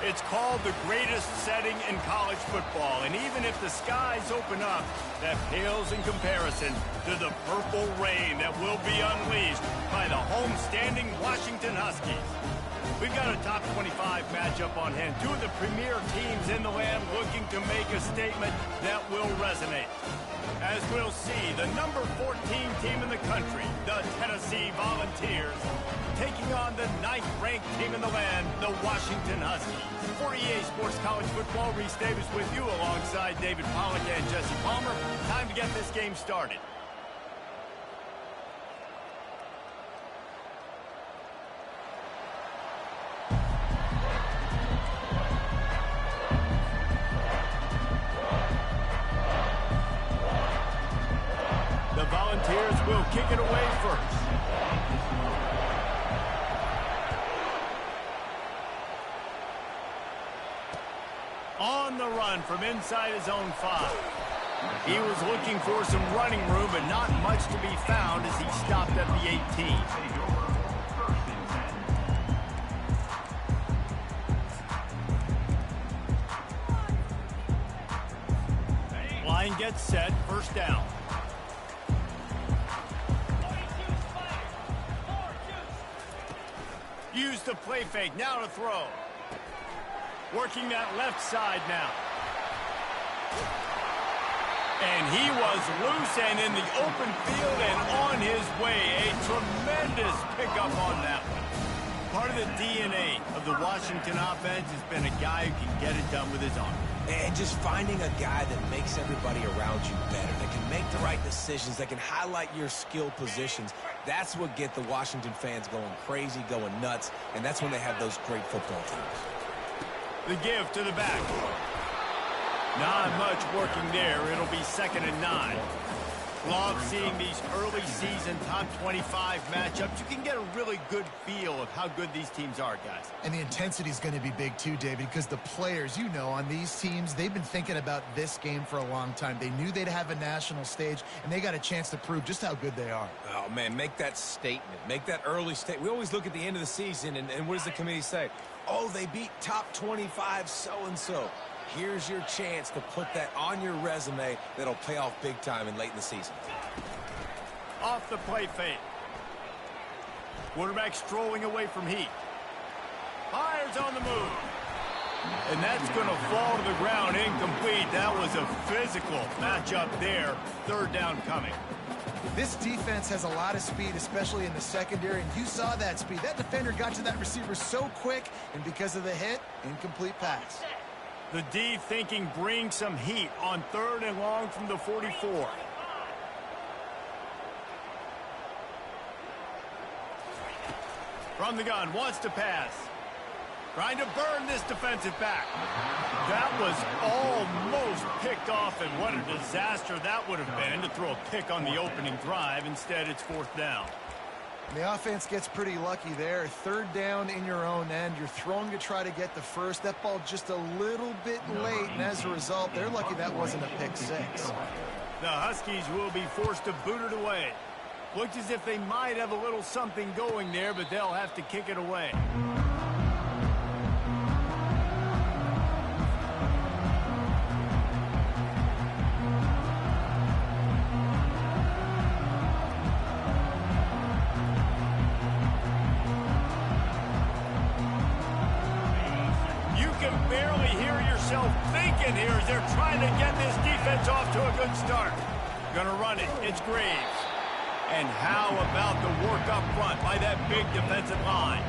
It's called the greatest setting in college football, and even if the skies open up, that pales in comparison to the purple rain that will be unleashed by the homestanding Washington Huskies. We've got a top 25 matchup on hand. Two of the premier teams in the land looking to make a statement that will resonate. As we'll see, the number 14 team in the country, the Tennessee Volunteers, taking on the 9th-ranked team in the land, the Washington Huskies. For EA Sports College Football, Reese Davis with you alongside David Pollack and Jesse Palmer. Time to get this game started. The Volunteers will kick it away first. On the run from inside his own 5. He was looking for some running room, but not much to be found as he stopped at the 18. Line gets set, first down. Use the play fake, now to throw. Working that left side now. And he was loose and in the open field and on his way. A tremendous pickup on that one. Part of the DNA of the Washington offense has been a guy who can get it done with his arm. And just finding a guy that makes everybody around you better, that can make the right decisions, that can highlight your skill positions. That's what gets the Washington fans going crazy, going nuts, and that's when they have those great football teams. The give to the back. Not much working there. It'll be 2nd and 9. Love seeing these early season top 25 matchups. You can get a really good feel of how good these teams are, guys. And the intensity is going to be big too, David, because the players, you know, on these teams, they've been thinking about this game for a long time. They knew they'd have a national stage, and they got a chance to prove just how good they are. Oh, man, make that statement. Make that early statement. We always look at the end of the season, and what does the committee say? Oh, they beat top 25 so-and-so. Here's your chance to put that on your resume that'll pay off big time and late in the season. Off the play fake. Quarterback strolling away from heat. Fires on the move. And that's going to fall to the ground incomplete. That was a physical matchup there. 3rd down coming. This defense has a lot of speed, especially in the secondary, and you saw that speed. That defender got to that receiver so quick, and because of the hit, incomplete pass. The D thinking bring some heat on 3rd and long from the 44. From the gun, wants to pass. Trying to burn this defensive back. That was almost picked off, and what a disaster that would have been to throw a pick on the opening drive. Instead, it's 4th down. The offense gets pretty lucky there. 3rd down in your own end. You're throwing to try to get the first. That ball just a little bit late, and as a result, they're lucky that wasn't a pick 6. The Huskies will be forced to boot it away. Looked as if they might have a little something going there, but they'll have to kick it away. Barely hear yourself thinking here as they're trying to get this defense off to a good start. Gonna run it. It's Graves. And how about the work up front by that big defensive line?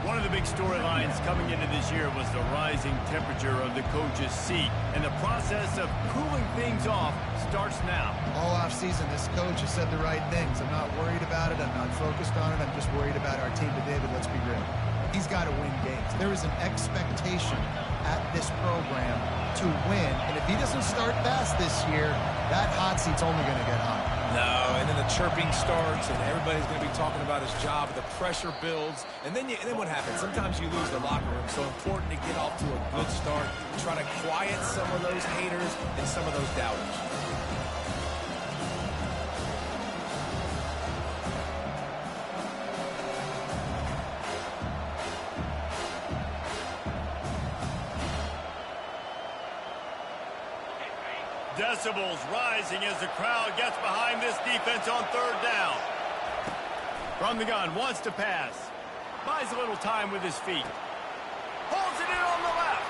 One of the big storylines coming into this year was the rising temperature of the coach's seat, and the process of cooling things off starts now. All offseason, this coach has said the right things. I'm not worried about it. I'm not focused on it. I'm just worried about our team. But, David, let's be real. He's got to win games. There is an expectation at this program to win. And if he doesn't start fast this year, that hot seat's only going to get hot. No, and then the chirping starts, and everybody's going to be talking about his job. The pressure builds, and then what happens? Sometimes you lose the locker room. So important to get off to a good start, try to quiet some of those haters and some of those doubters. decibels rising as the crowd gets behind this defense on third down. From the gun, wants to pass. Buys a little time with his feet. Holds it in on the left.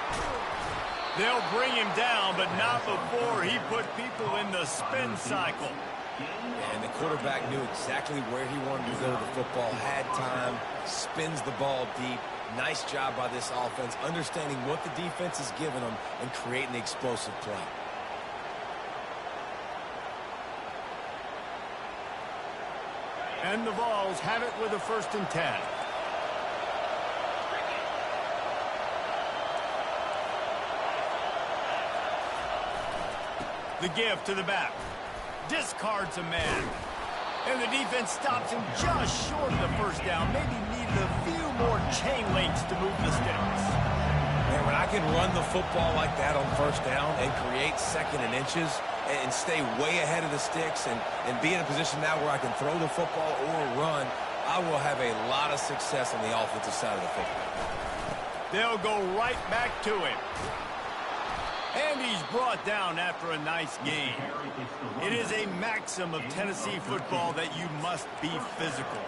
They'll bring him down, but not before he put people in the spin cycle. And the quarterback knew exactly where he wanted to go. The football had time, spins the ball deep. Nice job by this offense, understanding what the defense is giving them and creating the explosive play. And the Vols have it with a 1st and 10. The give to the back. Discards a man. And the defense stops him just short of the 1st down. Maybe needed a few more chain links to move the sticks. And when I can run the football like that on 1st down and create 2nd and inches and stay way ahead of the sticks and be in a position now where I can throw the football or run, I will have a lot of success on the offensive side of the football. They'll go right back to him. And he's brought down after a nice game. It is a maxim of Tennessee football that you must be physical.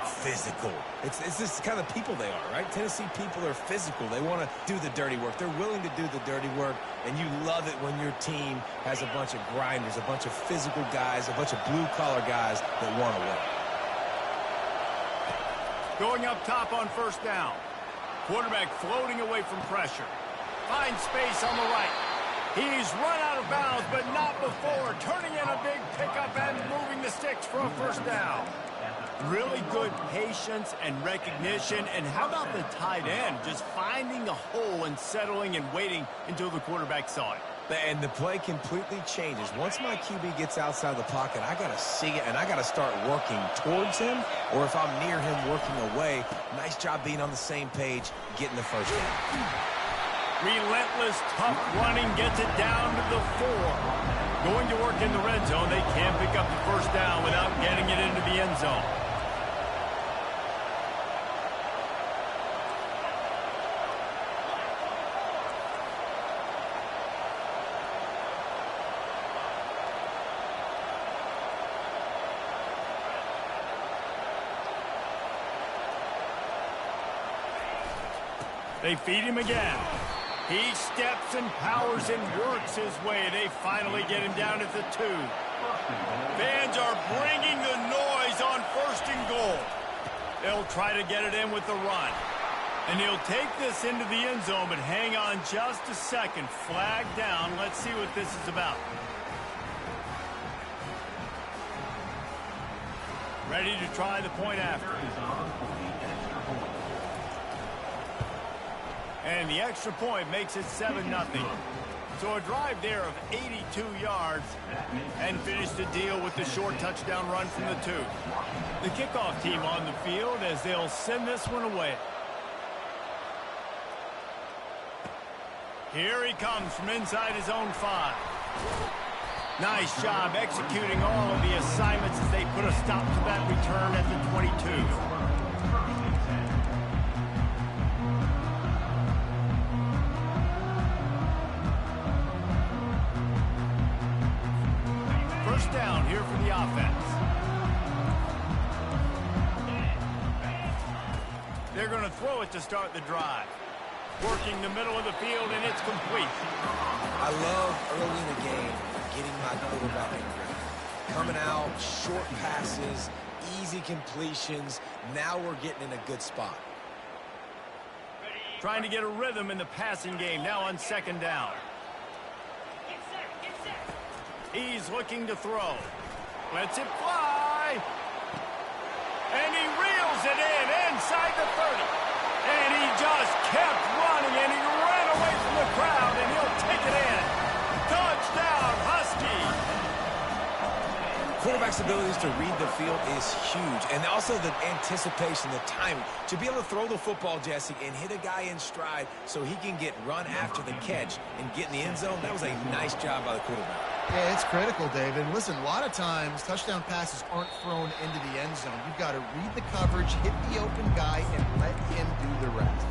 Physical. It's this kind of people they are, right? Tennessee people are physical. They want to do the dirty work. They're willing to do the dirty work, and you love it when your team has a bunch of grinders, a bunch of physical guys, a bunch of blue-collar guys that want to win. Going up top on 1st down. Quarterback floating away from pressure. Finds space on the right. He's run out of bounds, but not before. Turning in a big pickup and moving the sticks for a 1st down. Really good patience and recognition. And how about the tight end? Just finding the hole and settling and waiting until the quarterback saw it. And the play completely changes. Once my QB gets outside the pocket, I got to see it, and I got to start working towards him, or if I'm near him, working away. Nice job being on the same page, getting the 1st down. Relentless, tough running gets it down to the 4. Going to work in the red zone, they can't pick up the 1st down without getting it into the end zone. They feed him again. He steps and powers and works his way. They finally get him down at the 2. Fans are bringing the noise on 1st and goal. They'll try to get it in with the run. And he'll take this into the end zone, but hang on just a second. Flag down. Let's see what this is about. Ready to try the point after. And the extra point makes it 7-0. So a drive there of 82 yards and finish the deal with the short touchdown run from the 2. The kickoff team on the field as they'll send this one away. Here he comes from inside his own 5. Nice job executing all of the assignments as they put a stop to that return at the 22. Down here for the offense. They're going to throw it to start the drive. Working the middle of the field, and it's complete. I love early in the game getting my quarterback in rhythm. Coming out, short passes, easy completions. Now we're getting in a good spot. Trying to get a rhythm in the passing game now on 2nd down. He's looking to throw. Lets it fly. And he reels it in inside the 30. And he just kept running, and he ran away from the crowd, and he'll take it in. Touchdown, Husky. Quarterback's abilities to read the field is huge. And also the anticipation, the timing. To be able to throw the football, Jesse, and hit a guy in stride so he can get run after the catch and get in the end zone, that was a nice job by the quarterback. Yeah, it's critical, David. Listen, a lot of times touchdown passes aren't thrown into the end zone. You've got to read the coverage, hit the open guy, and let him do the rest.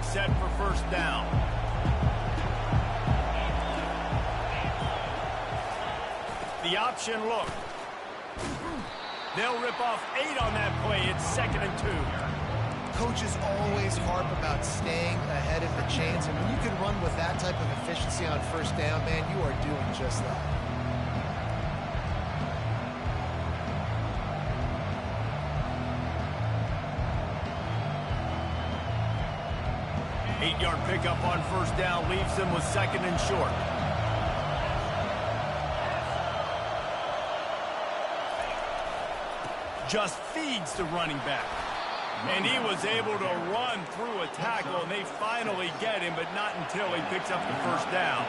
set for first down. The option look. They'll rip off 8 on that play. It's 2nd and 2. Coaches always harp about staying ahead of the chains, and when you can run with that type of efficiency on first down, man, you are doing just that. Eight-yard pickup on first down leaves them with 2nd and short. Just feeds the running back. And he was able to run through a tackle, and they finally get him, but not until he picks up the first down.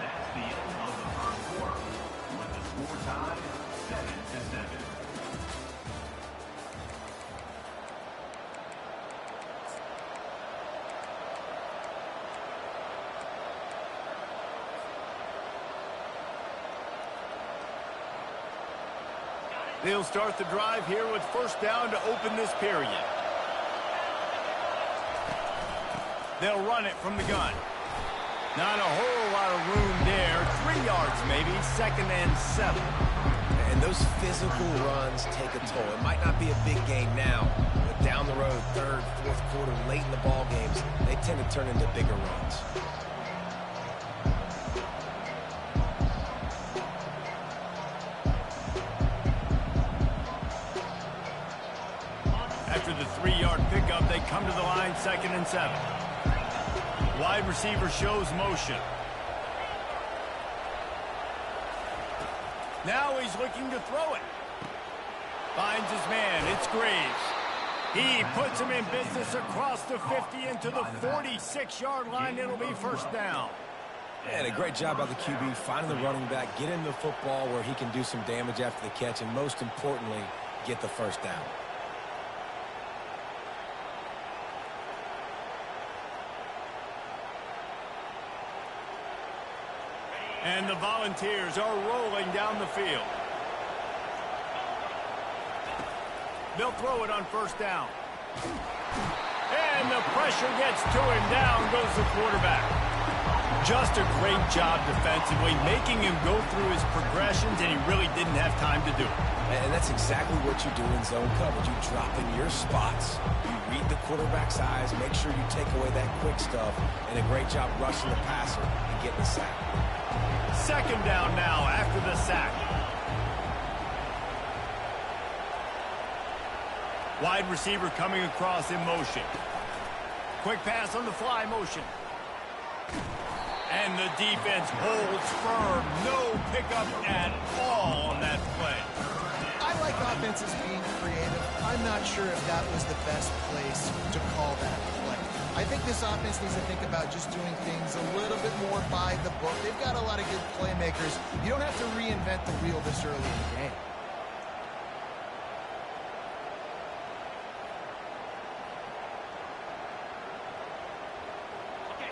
That's the end of the first quarter, with the score tied 7-7. They'll start the drive here with first down to open this period. They'll run it from the gun. Not a whole lot of room there. 3 yards maybe, 2nd and 7. And those physical runs take a toll. It might not be a big game now, but down the road, 3rd, 4th quarter, late in the ball games, they tend to turn into bigger runs. After the 3-yard pickup, they come to the line, 2nd and 7. Wide receiver shows motion. Now he's looking to throw it. Finds his man. It's Graves. He puts him in business across the 50 into the 46-yard line. It'll be first down. And a great job by the QB finding the running back, get him the football where he can do some damage after the catch, and most importantly, get the first down. And the Volunteers are rolling down the field. They'll throw it on first down. And the pressure gets to him. Down goes the quarterback. Just a great job defensively, making him go through his progressions, and he really didn't have time to do it. And that's exactly what you do in zone coverage. You drop in your spots. You read the quarterback's eyes, make sure you take away that quick stuff, and a great job rushing the passer and getting the sack. 2nd down now after the sack. Wide receiver coming across in motion. Quick pass on the fly motion. And the defense holds firm. No pickup at all on that play. I like offenses being creative. I'm not sure if that was the best place to call that play. I think this offense needs to think about just doing things a little bit more by the book. They've got a lot of good playmakers. You don't have to reinvent the wheel this early in the game.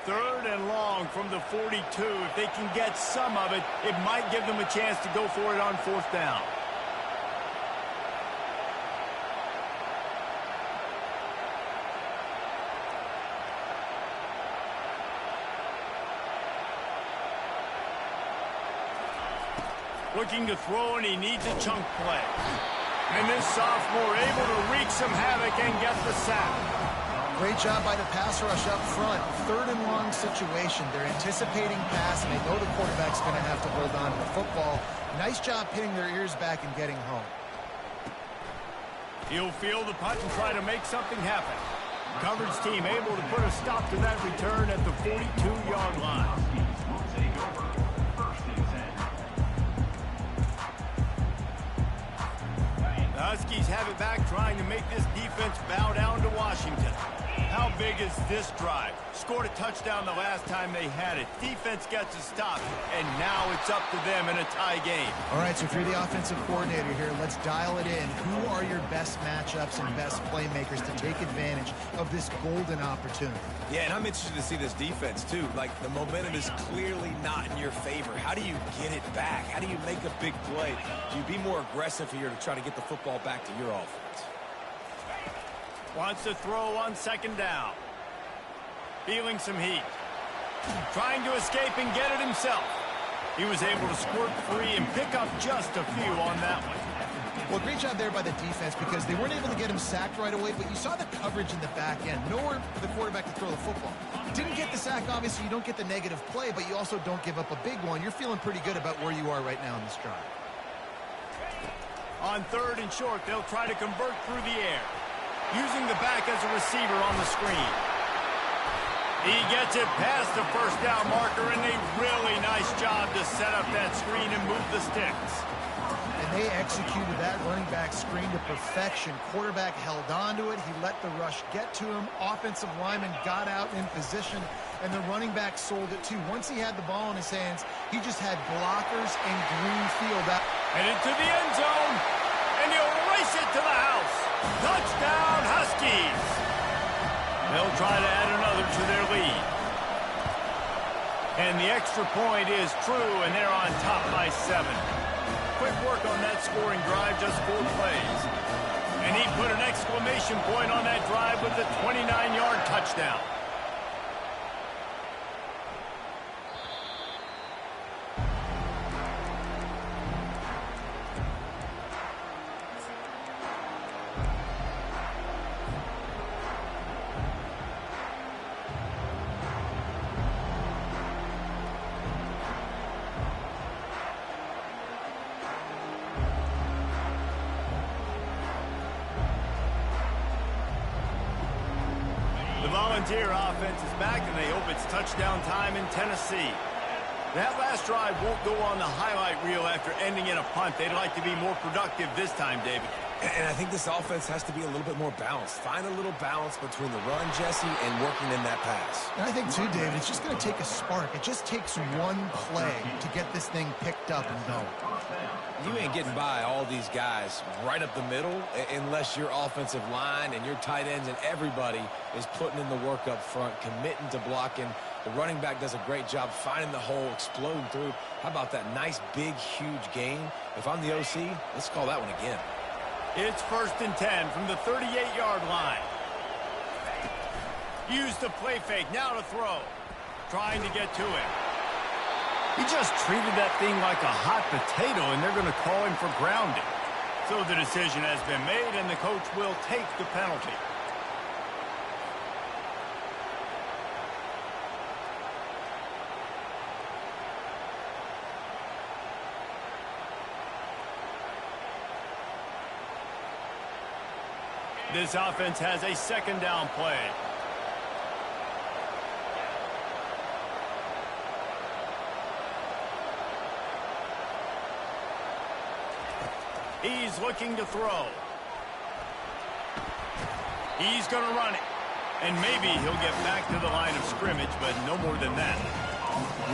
Third and long from the 42. If they can get some of it, it might give them a chance to go for it on fourth down. Looking to throw, and he needs a chunk play. And this sophomore able to wreak some havoc and get the sack. Great job by the pass rush up front. 3rd and long situation. They're anticipating pass, and they know the quarterback's going to have to hold on to the football. Nice job pinning their ears back and getting home. He'll field the punt and try to make something happen. Coverage team able to put a stop to that return at the 42-yard line. The Huskies have it back, trying to make this defense bow down to Washington. How big is this drive? Scored a touchdown the last time they had it. Defense gets a stop, and now it's up to them in a tie game. All right, so if you're the offensive coordinator here, let's dial it in. Who are your best matchups and best playmakers to take advantage of this golden opportunity? Yeah, and I'm interested to see this defense, too. Like, the momentum is clearly not in your favor. How do you get it back? How do you make a big play? Do you be more aggressive here to try to get the football back to your offense? Wants to throw on second down. Feeling some heat. Trying to escape and get it himself. He was able to squirt free and pick up just a few on that one. Well, great job there by the defense because they weren't able to get him sacked right away, but you saw the coverage in the back end. Nowhere for the quarterback to throw the football. Didn't get the sack, obviously. You don't get the negative play, but you also don't give up a big one. You're feeling pretty good about where you are right now in this drive. On third and short, they'll try to convert through the air. Using the back as a receiver on the screen. He gets it past the first down marker, and a really nice job to set up that screen and move the sticks. And they executed that running back screen to perfection. Quarterback held on to it. He let the rush get to him. Offensive lineman got out in position, and the running back sold it too. Once he had the ball in his hands, he just had blockers and green field out. And into the end zone, and he'll race it to the house. Touchdown, Huskies. They'll try to add another to their lead. And the extra point is true, and they're on top by 7. Quick work on that scoring drive, just 4 plays. And he put an exclamation point on that drive with a 29-yard touchdown. The Volunteer offense is back, and they hope it's touchdown time in Tennessee. That last drive won't go on the highlight reel after ending in a punt. They'd like to be more productive this time, David. And I think this offense has to be a little bit more balanced. Find a little balance between the run, Jesse, and working in that pass. And I think, too, David, it's just going to take a spark. It just takes one play to get this thing picked up and going. You ain't getting by all these guys right up the middle unless your offensive line and your tight ends and everybody is putting in the work up front, committing to blocking. The running back does a great job finding the hole, exploding through. How about that nice, big, huge gain? If I'm the OC, let's call that one again. It's 1st and 10 from the 38-yard line. Use the play fake, now to throw. Trying to get to it. He just treated that thing like a hot potato, and they're going to call him for grounding. So the decision has been made, and the coach will take the penalty. This offense has a 2nd down play. He's looking to throw. He's going to run it. And maybe he'll get back to the line of scrimmage, but no more than that.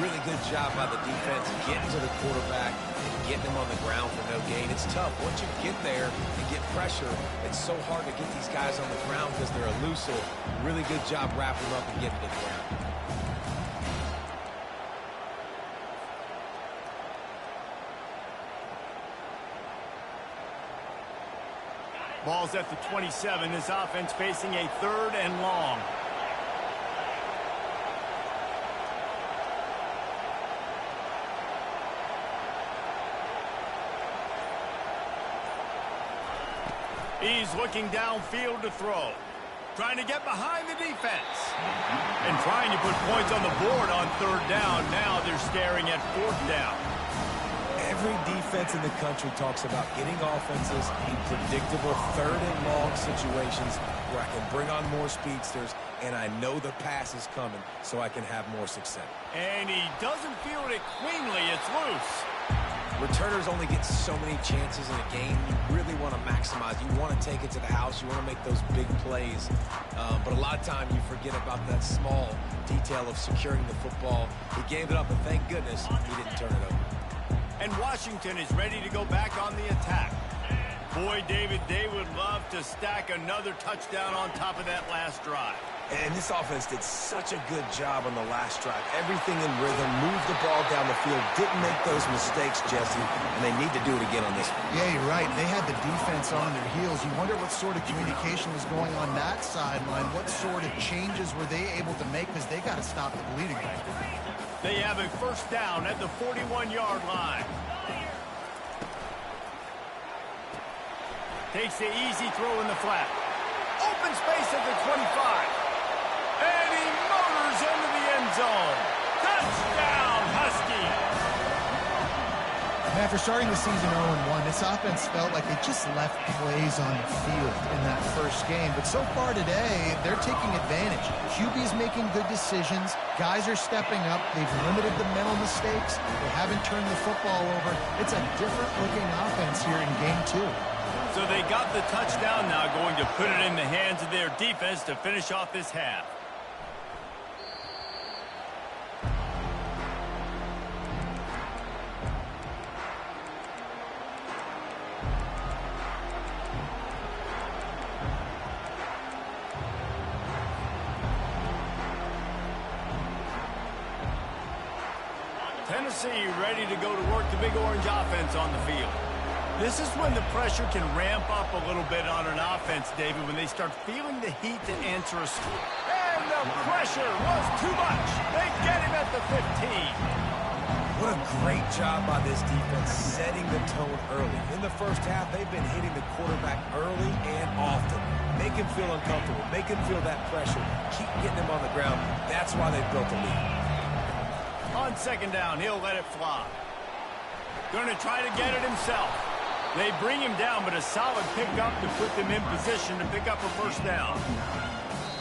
Really good job by the defense getting to the quarterback and getting him on the ground for no gain. It's tough. Once you get there and get pressure, it's so hard to get these guys on the ground because they're elusive. Really good job wrapping them up and getting to the ground. Ball's at the 27. This offense facing a 3rd and long. He's looking downfield to throw. Trying to get behind the defense. And trying to put points on the board on 3rd down. Now they're staring at 4th down. Every defense in the country talks about getting offenses in predictable 3rd and long situations where I can bring on more speedsters and I know the pass is coming so I can have more success. And he doesn't field it cleanly. It's loose. Returners only get so many chances in a game. You really want to maximize. You want to take it to the house. You want to make those big plays. But a lot of time you forget about that small detail of securing the football. He gave it up, and thank goodness he didn't turn it over. And Washington is ready to go back on the attack. Boy, David, they would love to stack another touchdown on top of that last drive. And this offense did such a good job on the last drive. Everything in rhythm, moved the ball down the field, didn't make those mistakes, Jesse, and they need to do it again on this one. Yeah, you're right. They had the defense on their heels. You wonder what sort of communication was going on that sideline. What sort of changes were they able to make, because they got to stop the bleeding right now. They have a first down at the 41-yard line. Takes the easy throw in the flat. Open space at the 25. And he motors into the end zone. Touchdown, Huskies. Man, for starting the season 0-1, this offense felt like they just left plays on the field in that first game. But so far today, they're taking advantage. QB's making good decisions. Guys are stepping up. They've limited the mental mistakes. They haven't turned the football over. It's a different-looking offense here in Game 2. So they got the touchdown, now going to put it in the hands of their defense to finish off this half. Tennessee ready to go to work the Big Orange offense on the field. This is when the pressure can ramp up a little bit on an offense, David, when they start feeling the heat to answer a score. And the pressure was too much. They get him at the 15. What a great job by this defense setting the tone early. In the first half, they've been hitting the quarterback early and often. Make him feel uncomfortable. Make him feel that pressure. Keep getting him on the ground. That's why they've built a lead. On second down, he'll let it fly. Going to try to get it himself. They bring him down, but a solid pickup to put them in position to pick up a first down.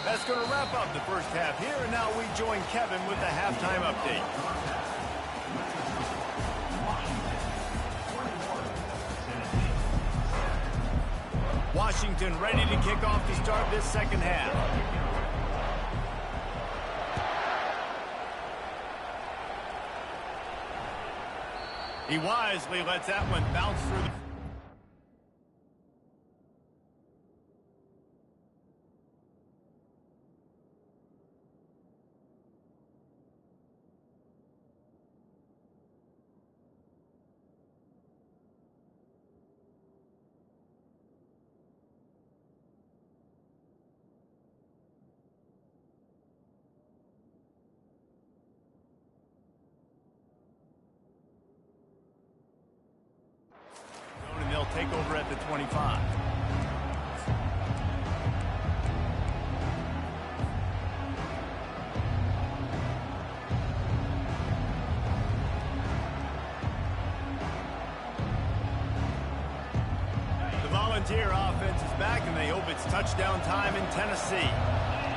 That's going to wrap up the first half here, and now we join Kevin with the halftime update. Washington ready to kick off to start this second half. He wisely lets that one bounce through the... And they'll take over at the 25. The Volunteer offense is back, and they hope it's touchdown time in Tennessee.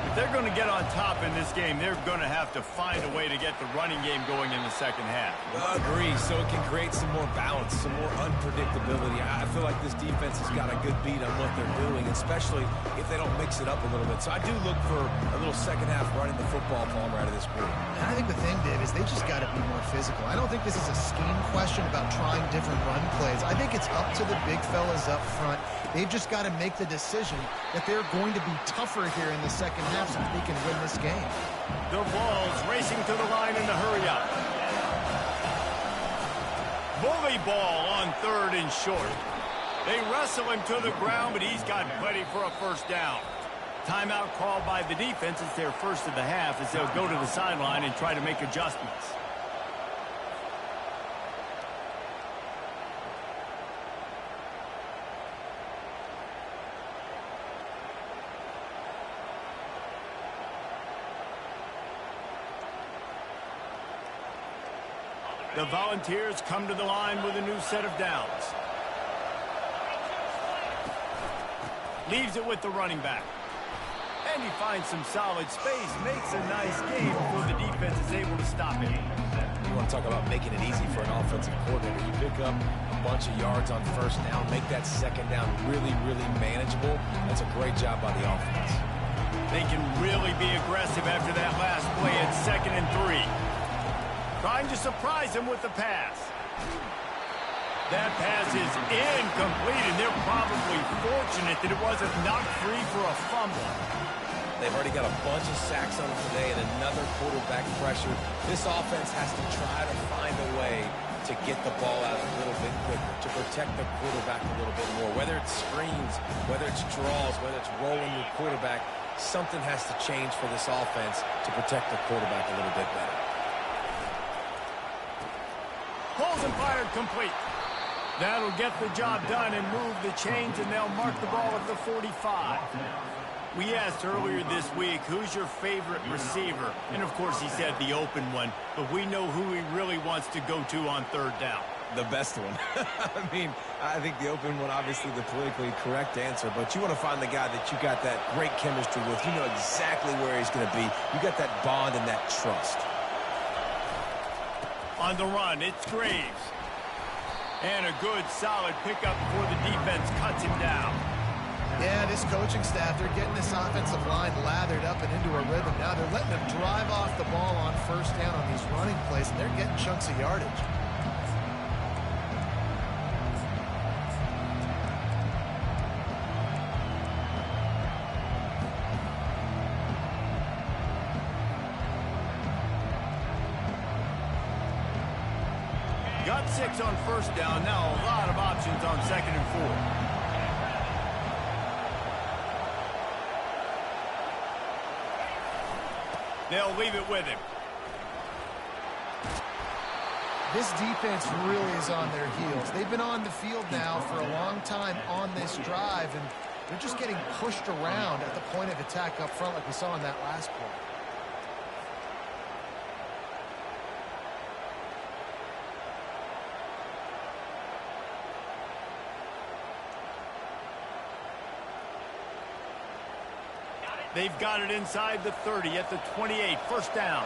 If they're going to get on top in this game, they're going to have to find a way to get the running game going in the second half. Agree, so it can create some more balance, some more unpredictability. I feel like this defense has got a good beat on what they're doing, especially if they don't mix it up a little bit. So I do look for a little second half running the football Palmer out of this group. And I think the thing, Dave, is they just got to be more physical. I don't think this is a scheme question about trying different run plays. I think it's up to the big fellas up front. They've just got to make the decision that they're going to be tougher here in the second half so that they can win this game. The Vols racing to the line in the hurry-up. Bully ball on third and short. They wrestle him to the ground, but he's got plenty for a first down. Timeout called by the defense. It's their first of the half as they'll go to the sideline and try to make adjustments. The Volunteers come to the line with a new set of downs. Leaves it with the running back. And he finds some solid space, makes a nice game before the defense is able to stop it. You want to talk about making it easy for an offensive coordinator. You pick up a bunch of yards on first down, make that second down really, really manageable. That's a great job by the offense. They can really be aggressive after that last play at 2nd and 3. Trying to surprise him with the pass. That pass is incomplete, and they're probably fortunate that it wasn't knocked free for a fumble. They've already got a bunch of sacks on them today and another quarterback pressure. This offense has to try to find a way to get the ball out a little bit quicker, to protect the quarterback a little bit more. Whether it's screens, whether it's draws, whether it's rolling your quarterback, something has to change for this offense to protect the quarterback a little bit better. Pulls and fired complete. That'll get the job done and move the chains, and they'll mark the ball at the 45. We asked earlier this week, who's your favorite receiver? And, of course, he said the open one, but we know who he really wants to go to on third down. The best one. I mean, I think the open one, obviously the politically correct answer, but you want to find the guy that you got that great chemistry with. You know exactly where he's going to be. You got that bond and that trust. On the run, it's Graves. And a good, solid pickup before the defense cuts him down. Yeah, this coaching staff, they're getting this offensive line lathered up and into a rhythm. Now they're letting them drive off the ball on first down on these running plays, and they're getting chunks of yardage. Got 6 on first down. Now a lot of options on 2nd and 4. They'll leave it with him. This defense really is on their heels. They've been on the field now for a long time on this drive, and they're just getting pushed around at the point of attack up front like we saw in that last play. They've got it inside the 30 at the 28. First down.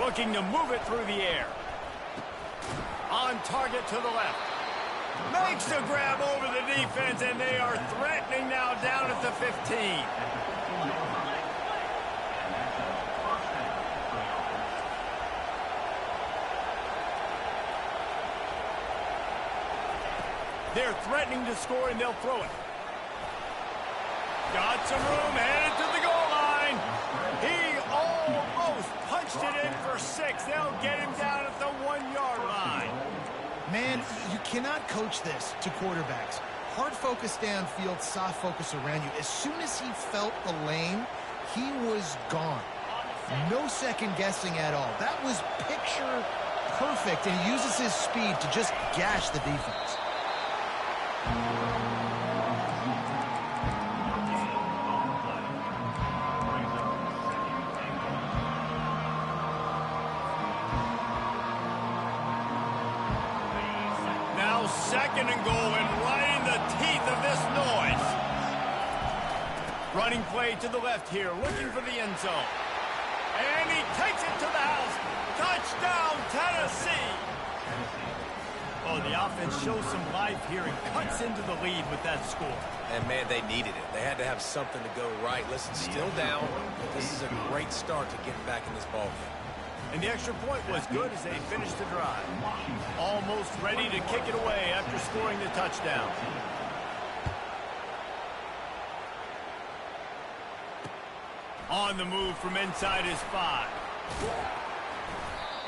Looking to move it through the air. On target to the left. Makes a grab over the defense, and they are threatening now down at the 15. They're threatening to score, and they'll throw it. Got some room, headed to the goal line. He almost punched it in for 6. They'll get him down at the 1-yard line. Man, you cannot coach this to quarterbacks. Hard focus downfield, soft focus around you. As soon as he felt the lane, he was gone. No second guessing at all. That was picture perfect, and he uses his speed to just gash the defense. Now 2nd and goal, and right in the teeth of this noise. Running play to the left here, looking for the end zone. And he takes it to the house. Touchdown, Tennessee. Oh, the offense shows some life here and cuts into the lead with that score. And, man, they needed it. They had to have something to go right. Listen, still down, but this is a great start to getting back in this ballgame. And the extra point was good as they finished the drive. Almost ready to kick it away after scoring the touchdown. On the move from inside his 5.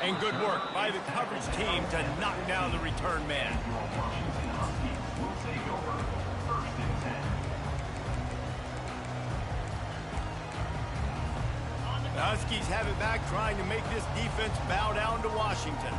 And good work by the coverage team to knock down the return man. The Huskies have it back, trying to make this defense bow down to Washington.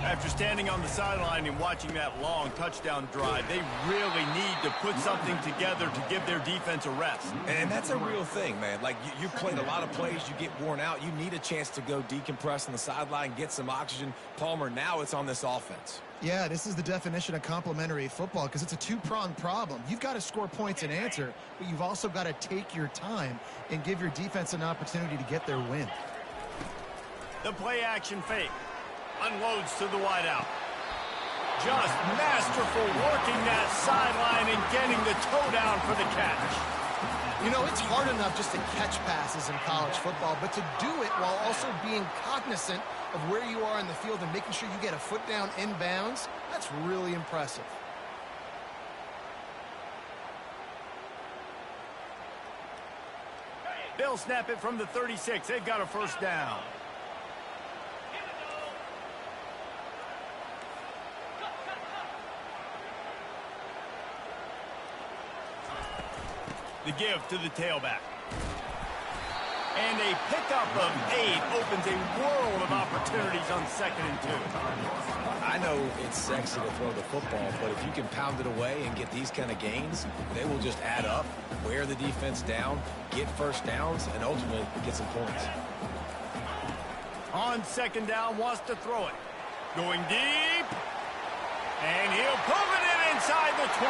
After standing on the sideline and watching that long touchdown drive, they really need to put something together to give their defense a rest. And that's a real thing, man. Like, you played a lot of plays, you get worn out. You need a chance to go decompress on the sideline, get some oxygen. Palmer, now it's on this offense. Yeah, this is the definition of complementary football because it's a two-pronged problem. You've got to score points and answer, but you've also got to take your time and give your defense an opportunity to get their win. The play-action fake. Unloads to the wideout. Just masterful working that sideline and getting the toe down for the catch. You know, it's hard enough just to catch passes in college football, but to do it while also being cognizant of where you are in the field and making sure you get a foot down inbounds, that's really impressive. They'll snap it from the 36. They've got a first down. The give to the tailback. And a pickup of 8 opens a world of opportunities on 2nd and 2. I know it's sexy to throw the football, but if you can pound it away and get these kind of gains, they will just add up, wear the defense down, get first downs, and ultimately get some points. On 2nd down, wants to throw it. Going deep. And he'll pull it in inside the 20.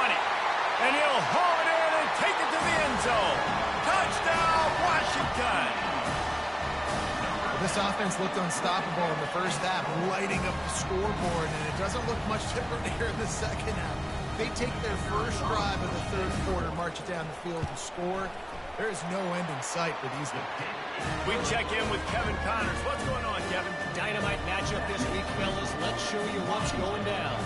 And he'll haul it in and take it to the end zone. Touchdown, Washington. Well, this offense looked unstoppable in the first half, lighting up the scoreboard, and it doesn't look much different here in the second half. They take their first drive of the third quarter, march it down the field, and score. There is no end in sight for these guys. We check in with Kevin Connors. What's going on, Kevin? Dynamite matchup this week, fellas. Let's show you what's going down.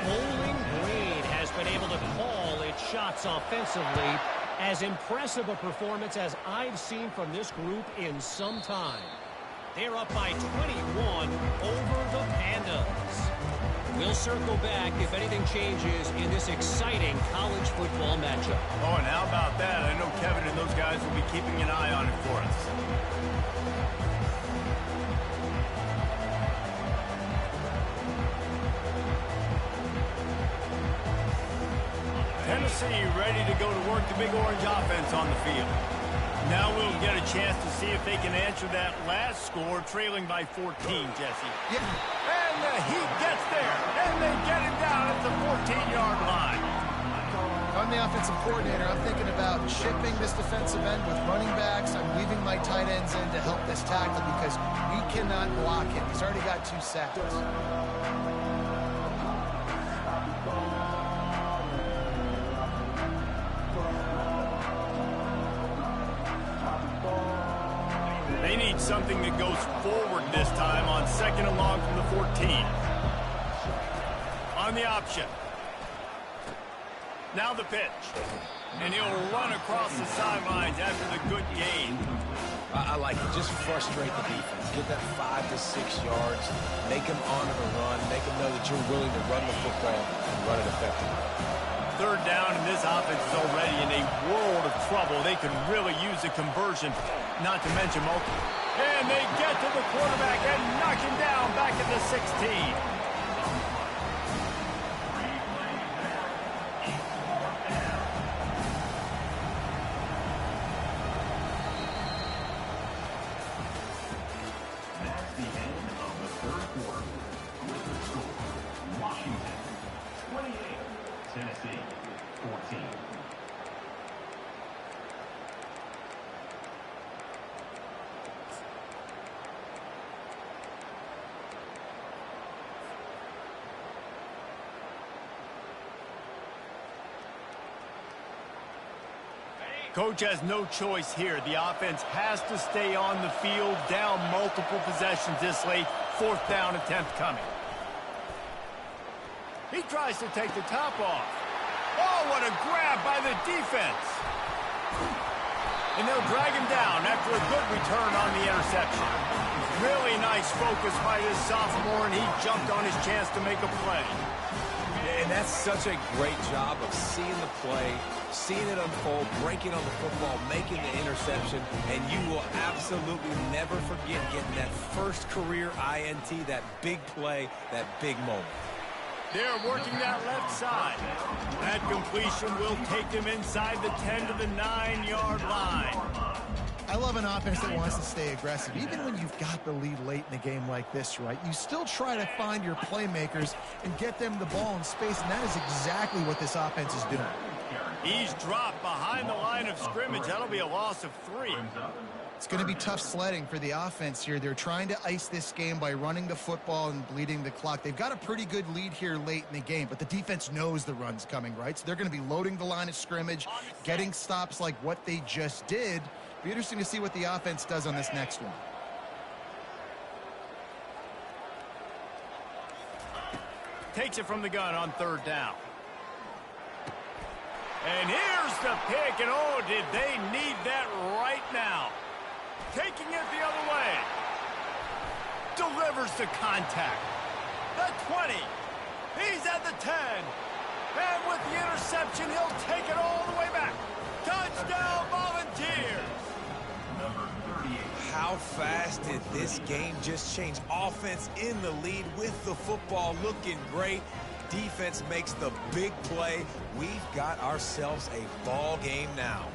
Bowling Green has been able to call its shots offensively. As impressive a performance as I've seen from this group in some time. They're up by 21 over the Pandas. We'll circle back if anything changes in this exciting college football matchup. Oh, and how about that? I know Kevin and those guys will be keeping an eye on it for us. Tennessee ready to go to work the Big Orange offense on the field. Now we'll get a chance to see if they can answer that last score, trailing by 14, Jesse. Yeah. And the Heat gets there, and they get him down at the 14-yard line. If I'm the offensive coordinator, I'm thinking about chipping this defensive end with running backs. I'm leaving my tight ends in to help this tackle because we cannot block him. He's already got 2 sacks. They need something that goes forward this time on 2nd and long from the 14. On the option. Now the pitch. And he'll run across the sidelines after the good gain. I like it. Just frustrate the defense. Get that 5 to 6 yards. Make them honor the run. Make them know that you're willing to run the football and run it effectively. 3rd down, and this offense is already in a world of trouble. They could really use a conversion, not to mention multiple. And they get to the quarterback and knock him down back at the 16. That's the end of the third quarter. With the score, Washington 28, Tennessee 14. Coach has no choice here. The offense has to stay on the field, down multiple possessions this late. 4th down attempt coming. He tries to take the top off. Oh, what a grab by the defense. And they'll drag him down after a good return on the interception. Really nice focus by this sophomore, and he jumped on his chance to make a play. And that's such a great job of seeing the play, seeing it unfold, breaking on the football, making the interception, and you will absolutely never forget getting that first career INT, that big play, that big moment. They're working that left side. That completion will take them inside the 10 to the 9-yard line. I love an offense that wants to stay aggressive. Even when you've got the lead late in the game like this, right, you still try to find your playmakers and get them the ball in space, and that is exactly what this offense is doing. He's dropped behind the line of scrimmage. That'll be a loss of 3. It's going to be tough sledding for the offense here. They're trying to ice this game by running the football and bleeding the clock. They've got a pretty good lead here late in the game, but the defense knows the run's coming, right? So they're going to be loading the line of scrimmage, getting stops like what they just did. Be interesting to see what the offense does on this next one. Takes it from the gun on 3rd down. And here's the pick, and oh, did they need that right now. Taking it the other way. Delivers the contact. The 20. He's at the 10. And with the interception, he'll take it all the way back. Touchdown, Volunteers. Number 38. How fast did this game just change? Offense in the lead with the football, looking great. Defense makes the big play. We've got ourselves a ball game now.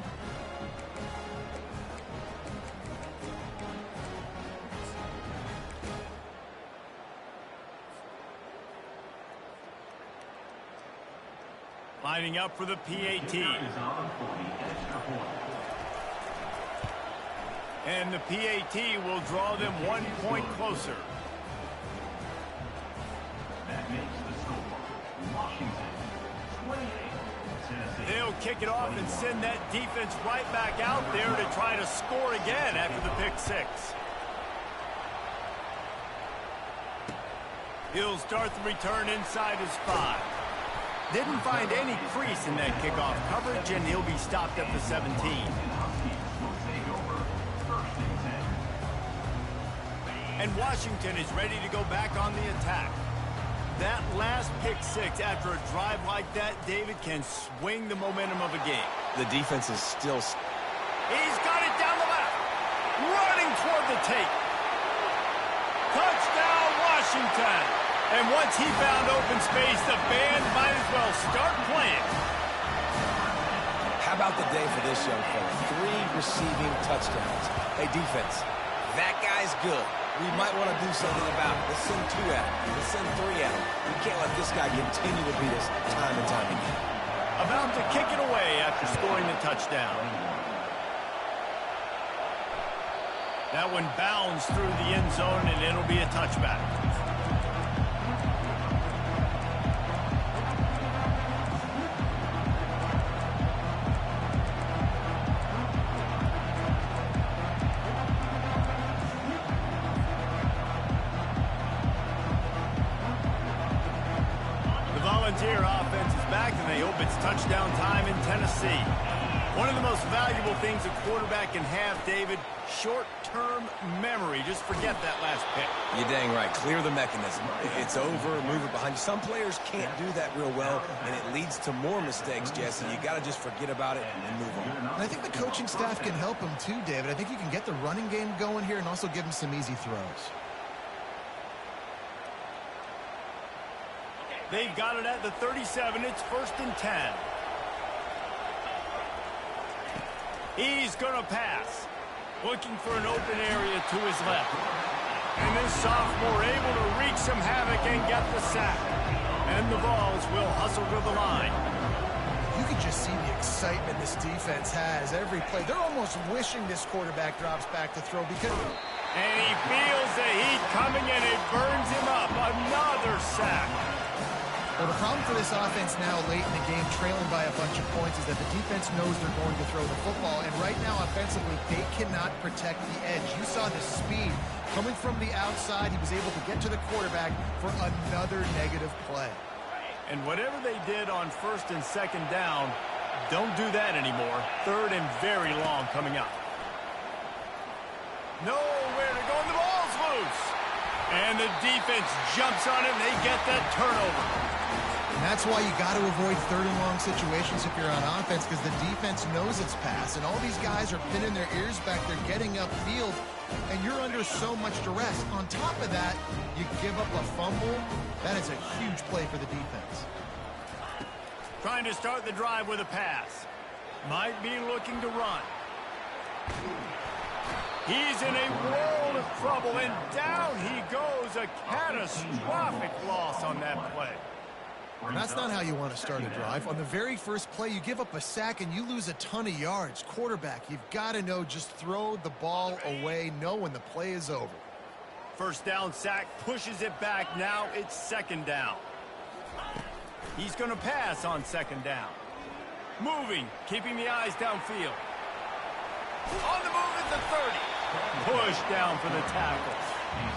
Lining up for the PAT. And the PAT will draw them 1 point closer. That makes the score. Washington, 28. Tennessee. They'll kick it off and send that defense right back out there to try to score again after the pick 6. He'll start the return inside his 5. Didn't find any crease in that kickoff coverage, and he'll be stopped at the 17. And Washington is ready to go back on the attack. That last pick 6 after a drive like that, David, can swing the momentum of a game. The defense is still... He's got it down the left. Running toward the tape. Touchdown, Washington. And once he found open space, the band might as well start playing. How about the day for this young fella? 3 receiving touchdowns. Hey, defense, that guy's good. We might want to do something about it. Let's send 2 at him. Let's send 3 at him. We can't let this guy continue to beat us time and time again. About to kick it away after scoring the touchdown. That one bounds through the end zone, and it'll be a touchback. Volunteer offense is back, and they hope it's touchdown time in Tennessee. One of the most valuable things a quarterback can have, David, short-term memory. Just forget that last pick. You're dang right. Clear the mechanism. It's over, move it behind you. Some players can't do that real well, and it leads to more mistakes, Jesse. You got to just forget about it and move on. And I think the coaching staff can help him too, David. I think you can get the running game going here and also give him some easy throws. They've got it at the 37. It's 1st and 10. He's going to pass. Looking for an open area to his left. And this sophomore able to wreak some havoc and get the sack. And the Vols will hustle to the line. You can just see the excitement this defense has every play. They're almost wishing this quarterback drops back to throw because... And he feels the heat coming, and it burns him up. Another sack. Well, the problem for this offense now late in the game, trailing by a bunch of points, is that the defense knows they're going to throw the football. And right now, offensively, they cannot protect the edge. You saw the speed coming from the outside. He was able to get to the quarterback for another negative play. And whatever they did on 1st and 2nd down, don't do that anymore. 3rd and very long coming up. Nowhere to go, and the ball's loose. And the defense jumps on it, and they get that turnover. And that's why you got to avoid 3rd and long situations if you're on offense, because the defense knows it's pass, and all these guys are pinning their ears back. They're getting upfield, and you're under so much duress. On top of that, you give up a fumble. That is a huge play for the defense. Trying to start the drive with a pass. Might be looking to run. He's in a world of trouble, and down he goes. A catastrophic loss on that play. And that's not how you want to start a drive. On the very first play, you give up a sack and you lose a ton of yards. Quarterback, you've got to know, just throw the ball away, know when the play is over. First down sack, pushes it back. Now it's second down. He's going to pass on second down. Moving, keeping the eyes downfield. On the move at the 30. Push down for the tackle.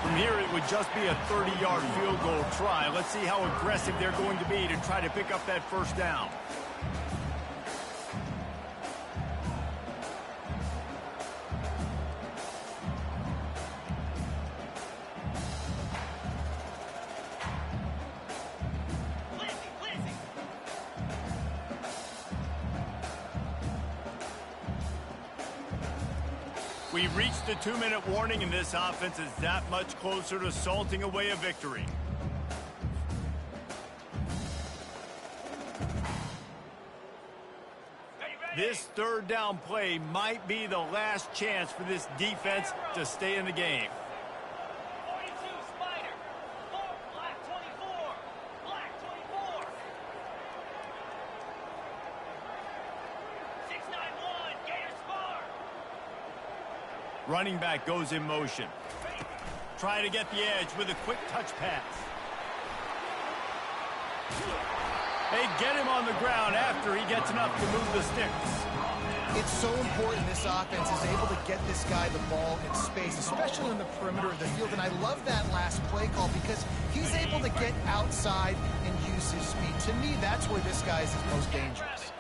From here, it would just be a 30-yard field goal try. Let's see how aggressive they're going to be to try to pick up that first down. We reached the 2-minute warning, and this offense is that much closer to salting away a victory. This third down play might be the last chance for this defense to stay in the game. 42, Spider. 4, Black 24. Black 24. 691, Gator Spar. Running back goes in motion. Try to get the edge with a quick touch pass. They get him on the ground after he gets enough to move the sticks. It's so important this offense is able to get this guy the ball in space, especially in the perimeter of the field. And I love that last play call because he's able to get outside and use his speed. To me, that's where this guy is his most dangerous.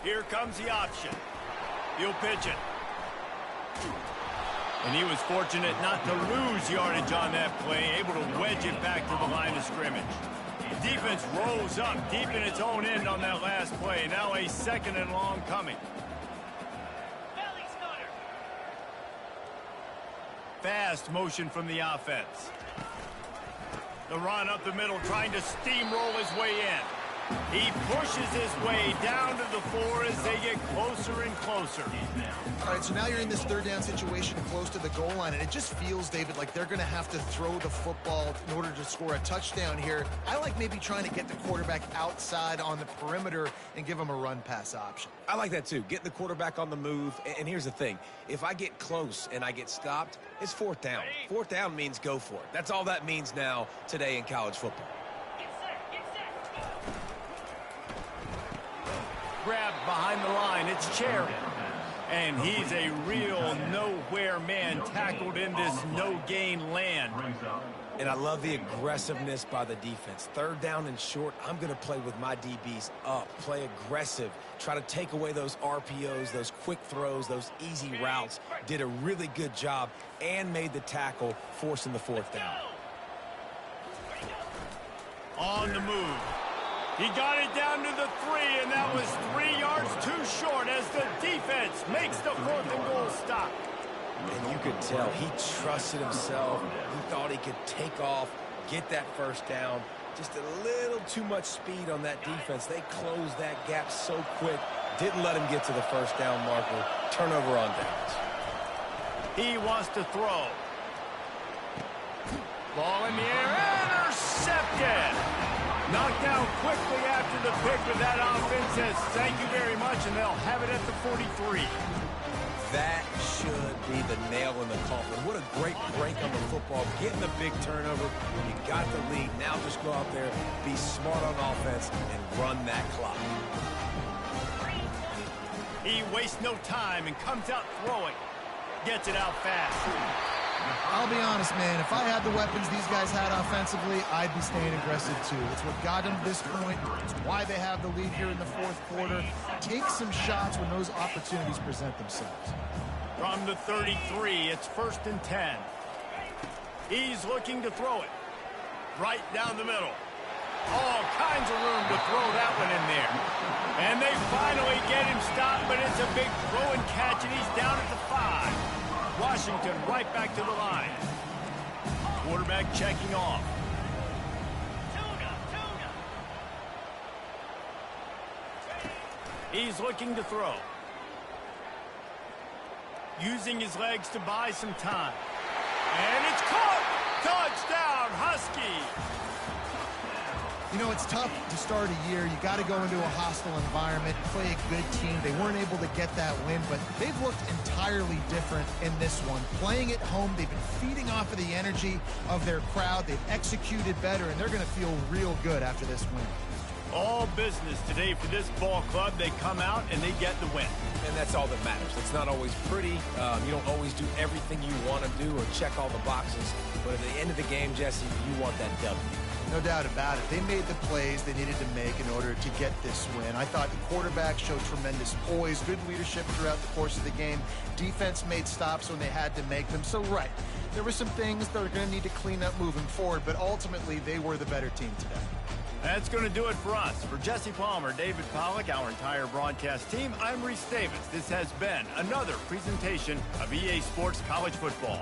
Here comes the option. He'll pitch it. And he was fortunate not to lose yardage on that play, able to wedge it back to the line of scrimmage. Defense rolls up deep in its own end on that last play. Now a second and long coming. Belly stutter. Fast motion from the offense. The run up the middle, trying to steamroll his way in. He pushes his way down to the 4 as they get closer and closer. All right, so now you're in this third down situation close to the goal line, and it just feels, David, like they're going to have to throw the football in order to score a touchdown here. I like maybe trying to get the quarterback outside on the perimeter and give him a run-pass option. I like that too. Getting the quarterback on the move. And here's the thing. If I get close and I get stopped, it's fourth down. Fourth down means go for it. That's all that means now today in college football. Grabbed behind the line, it's Cherry. And he's a real nowhere man, tackled in this no-gain land. And I love the aggressiveness by the defense. Third down and short, I'm going to play with my DBs up, play aggressive, try to take away those RPOs, those quick throws, those easy routes. Did a really good job and made the tackle, forcing the fourth down. On the move. He got it down to the 3, and that was 3 yards too short as the defense makes the 4th and goal stop. And you could tell he trusted himself. He thought he could take off, get that first down. Just a little too much speed on that defense. They closed that gap so quick. Didn't let him get to the first down marker. Turnover on downs. He wants to throw. Ball in the air, intercepted. Knocked down quickly after the pick, but that offense says thank you very much, and they'll have it at the 43. That should be the nail in the coffin. What a great break on the football. Getting the big turnover. You got the lead. Now just go out there, be smart on offense, and run that clock. He wastes no time and comes out throwing. Gets it out fast. I'll be honest, man, if I had the weapons these guys had offensively, I'd be staying aggressive too. It's what got them to this point. It's why they have the lead here in the fourth quarter. Take some shots when those opportunities present themselves. From the 33, it's 1st and 10. He's looking to throw it. Right down the middle. All kinds of room to throw that one in there. And they finally get him stopped, but it's a big throw and catch, and he's down at the 5. Washington right back to the line. Quarterback checking off. He's looking to throw. Using his legs to buy some time. And it's caught! Touchdown, Husky! You know, it's tough to start a year. You got to go into a hostile environment, play a good team. They weren't able to get that win, but they've looked entirely different in this one. Playing at home, they've been feeding off of the energy of their crowd. They've executed better, and they're going to feel real good after this win. All business today for this ball club. They come out and they get the win. And that's all that matters. It's not always pretty. You don't always do everything you want to do or check all the boxes. But at the end of the game, Jesse, you want that W. No doubt about it. They made the plays they needed to make in order to get this win. I thought the quarterback showed tremendous poise, good leadership throughout the course of the game. Defense made stops when they had to make them. So, right, there were some things that are going to need to clean up moving forward, but ultimately they were the better team today. That's going to do it for us. For Jesse Palmer, David Pollack, our entire broadcast team, I'm Reese Davis. This has been another presentation of EA Sports College Football.